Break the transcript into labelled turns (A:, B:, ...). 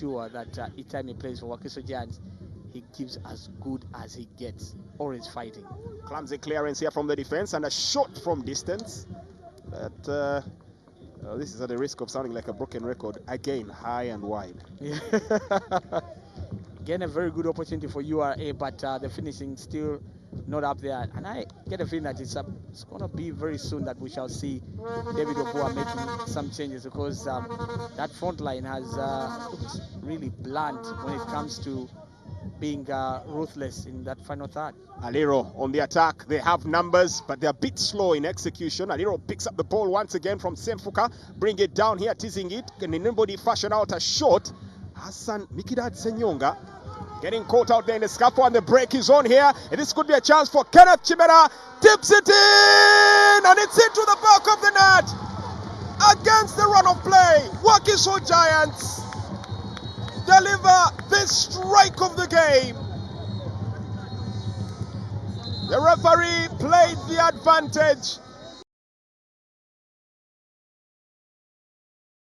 A: sure that each time he plays for Wakiso Giants, he gives as good as he gets, always fighting.
B: Clumsy clearance here from the defense and a shot from distance. But this is at the risk of sounding like a broken record. Again, high and wide.
A: Yeah. Again, a very good opportunity for URA, but the finishing still not up there. And I get a feeling that it's going to be very soon that we shall see David Obua making some changes, because that front line has looked really blunt when it comes to being ruthless in that final third.
B: Aliro on the attack. They have numbers, but they're a bit slow in execution. Aliro picks up the ball once again from Semfuka. Bring it down here, teasing it. Can anybody fashion out a shot? Hassan Mikidad Senyonga getting caught out there in the scuffle, and the break is on here. And this could be a chance for Kenneth Chimera. Tips it in, and it's into the back of the net. Against the run of play, Wakiso Giants deliver this strike of the game. The referee played the advantage.